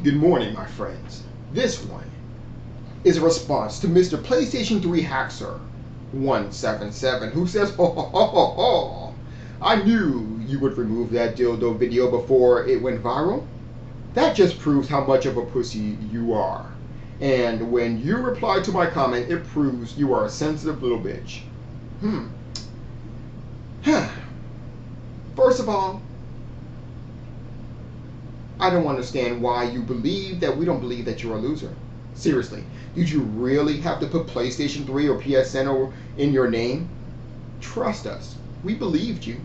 Good morning, my friends. This one is a response to Mr. PlayStation 3 Haxer 177, who says, ho ho ho ho ho, I knew you would remove that dildo video before it went viral. That just proves how much of a pussy you are. And when you reply to my comment, it proves you are a sensitive little bitch. First of all, I don't understand why you believe that we don't believe that you're a loser. Seriously, did you really have to put PlayStation 3 or PSN in your name? Trust us, we believed you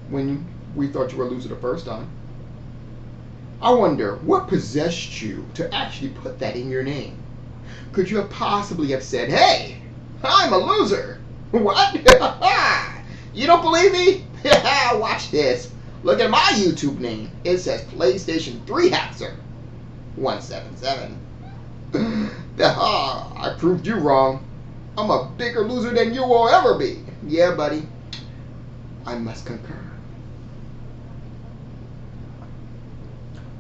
when we thought you were a loser the first time. I wonder what possessed you to actually put that in your name. Could you have possibly have said, hey, I'm a loser? What? You don't believe me? Watch this. Look at my YouTube name. It says PlayStation 3 Haxer 177. I proved you wrong. I'm a bigger loser than you will ever be. Yeah, buddy. I must concur.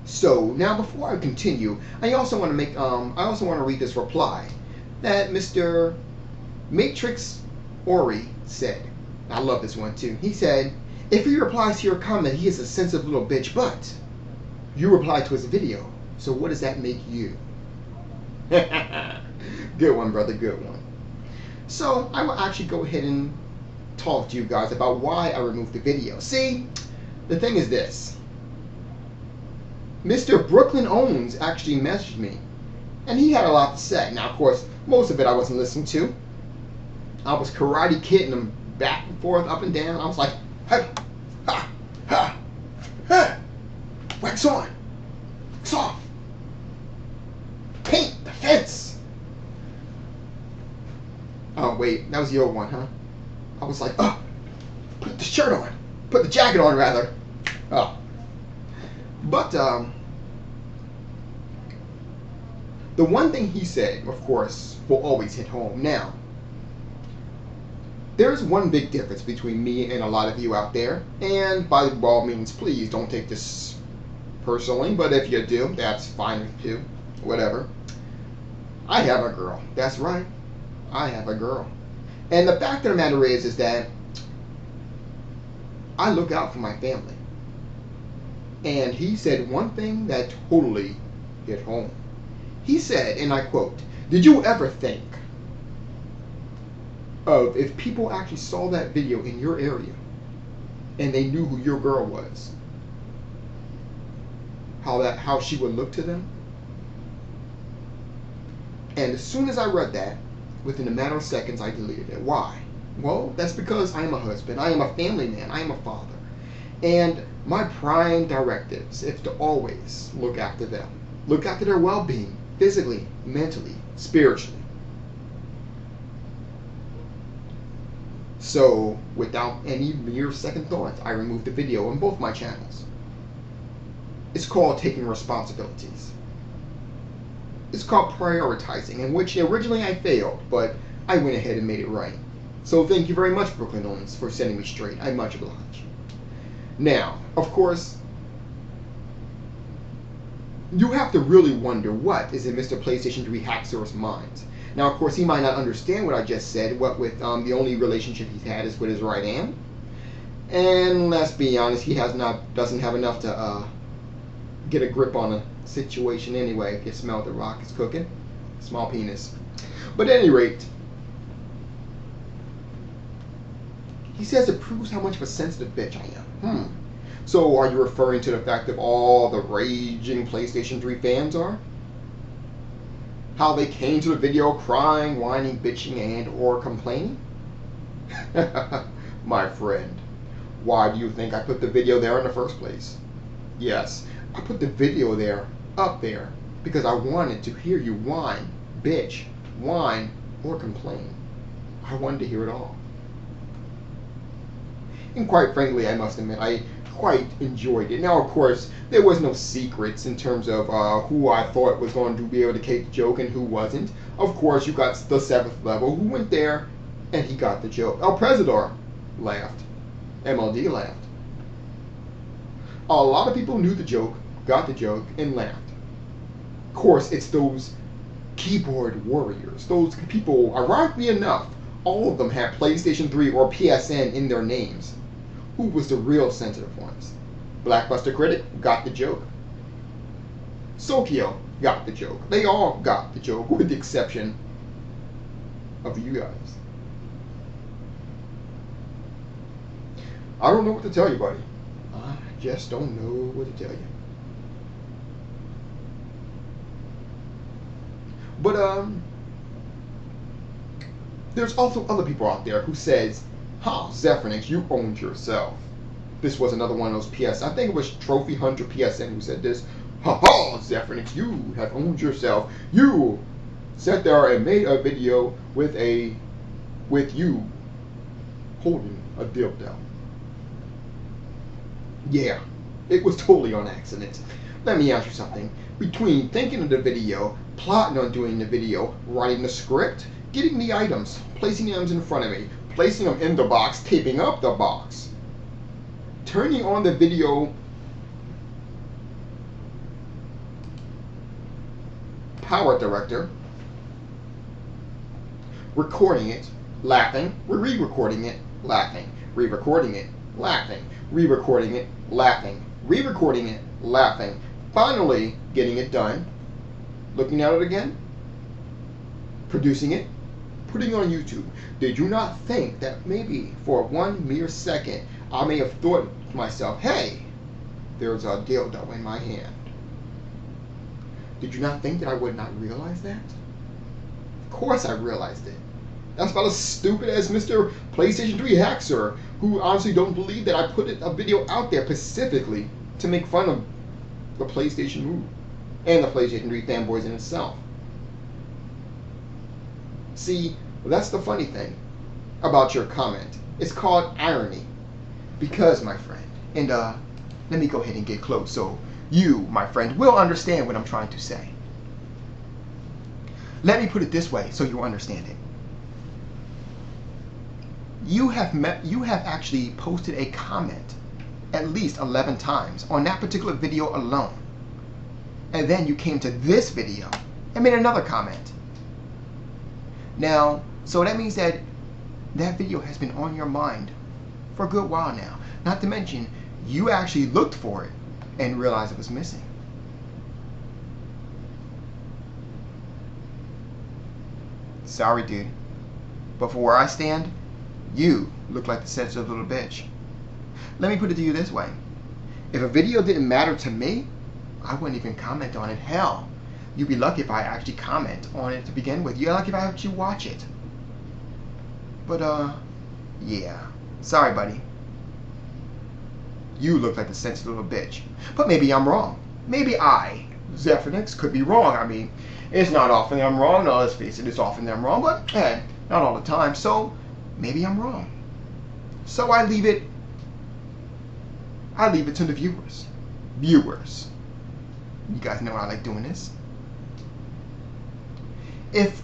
So now, before I continue, I also want to read this reply that Mr. Matrix Ori said. I love this one too. He said, if he replies to your comment, he is a sensitive little bitch, but you replied to his video. So what does that make you? Good one, brother, good one. So I will actually go ahead and talk to you guys about why I removed the video. See, the thing is this. Mr. Brooklyn Owens actually messaged me, and he had a lot to say. Now, of course, most of it I wasn't listening to. I was karate kidding him back and forth, up and down. I was like, hey, ha, ha, ha, wax on, wax off, paint the fence. Oh, wait, that was the old one, huh? I was like, oh, put the shirt on, put the jacket on, rather. Oh. But, the one thing he said, of course, will always hit home. Now, there's one big difference between me and a lot of you out there, and by all means, please don't take this personally, but if you do, that's fine with you, whatever. I have a girl. That's right. I have a girl. And the fact of the matter is that I look out for my family. And he said one thing that totally hit home. He said, and I quote, did you ever think of if people actually saw that video in your area and they knew who your girl was, how she would look to them? And as soon as I read that, within a matter of seconds, I deleted it. Why? Well, that's because I am a husband. I am a family man. I am a father. And my prime directives is to always look after them. Look after their well-being, physically, mentally, spiritually. So, without any mere second thought, I removed the video on both my channels. It's called taking responsibilities. It's called prioritizing, in which originally I failed, but I went ahead and made it right. So thank you very much, Brooklyn Owens, for setting me straight. I much oblige. Now, of course, you have to really wonder what is in Mr. PlayStation 3 Haxer's mind. Now, of course, he might not understand what I just said, what with the only relationship he's had is with his right hand. And let's be honest, he doesn't have enough to get a grip on a situation anyway. If you smell the rock is cooking. Small penis. But at any rate, he says it proves how much of a sensitive bitch I am. So are you referring to the fact of all the raging PlayStation 3 fans are? How they came to the video crying, whining, bitching, and or complaining? My friend, why do you think I put the video there in the first place? Yes, I put the video there, up there, because I wanted to hear you whine, bitch, whine, or complain. I wanted to hear it all. And quite frankly, I must admit, I quite enjoyed it. Now, of course, there was no secrets in terms of who I thought was going to be able to take the joke and who wasn't. Of course, you got the 7th level who went there and he got the joke. El Presidor laughed. MLD laughed. A lot of people knew the joke, got the joke, and laughed. Of course, it's those keyboard warriors. Those people, ironically enough, all of them had PlayStation 3 or PSN in their names. Who was the real sensitive ones? Blackbuster Critic got the joke. Sokyo got the joke. They all got the joke, with the exception of you guys. I don't know what to tell you, buddy. I just don't know what to tell you. But there's also other people out there who says, "Ha, Zephyrnix, you owned yourself." This was another one of those PS. I think it was Trophy Hunter PSN who said this. "Ha ha, Zephyrnix, you have owned yourself. You sat there and made a video with you holding a dildo." Yeah, it was totally on accident. Let me ask you something. Between thinking of the video, plotting on doing the video, writing the script, getting the items, placing the items in front of me, placing them in the box, taping up the box, turning on the video power director, recording it, laughing, re-recording it, laughing, re-recording it, laughing, re-recording it, laughing, re-recording it, laughing, finally getting it done, looking at it again, producing it, putting it on YouTube. Did you not think that maybe for one mere second I may have thought to myself, hey, there's a dildo in my hand? Did you not think that I would not realize that? Of course I realized it. That's about as stupid as Mr. PlayStation 3 Haxer, who honestly don't believe that I put a video out there specifically to make fun of the PlayStation move and the PlayStation 3 fanboys in itself. See, that's the funny thing about your comment. It's called irony. Because, my friend, and let me go ahead and get close so you, my friend, will understand what I'm trying to say. Let me put it this way so you'll understand it. You have actually posted a comment at least 11 times on that particular video alone. And then you came to this video and made another comment. Now, so that means that that video has been on your mind for a good while now. Not to mention, you actually looked for it and realized it was missing. Sorry, dude. But for where I stand, you look like the sensitive little bitch. Let me put it to you this way. If a video didn't matter to me, I wouldn't even comment on it. Hell, you'd be lucky if I actually comment on it to begin with. You're lucky if I actually watch it. But, yeah. Sorry, buddy. You look like the sensitive little bitch. But maybe I'm wrong. Maybe I, Zephyrnix, could be wrong. I mean, it's not often that I'm wrong. No, let's face it, it's often that I'm wrong. But, hey, not all the time. So, maybe I'm wrong. So I leave it to the viewers. Viewers. You guys know I like doing this. If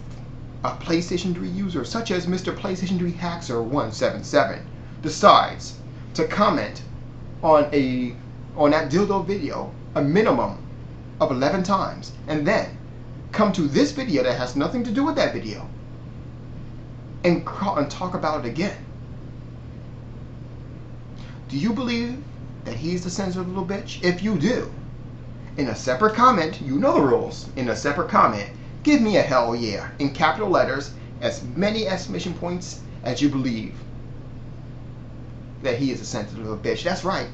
a PlayStation 3 user, such as Mr. PlayStation 3 Haxer 177, decides to comment on that dildo video a minimum of 11 times, and then come to this video that has nothing to do with that video and talk about it again, do you believe that he's the sensitive little bitch? If you do, in a separate comment, you know the rules, in a separate comment, give me a hell yeah, in capital letters, as many exclamation points as you believe that he is a sensitive little bitch. That's right.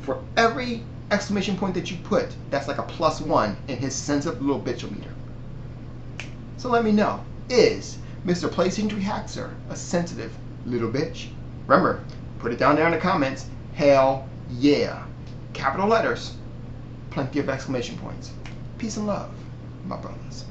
For every exclamation point that you put, that's like a +1 in his sensitive little bitchometer. So let me know, is Mr. PlayStation 3 Haxer a sensitive little bitch? Remember, put it down there in the comments. Hell yeah. Capital letters, plenty of exclamation points. Peace and love, my brothers.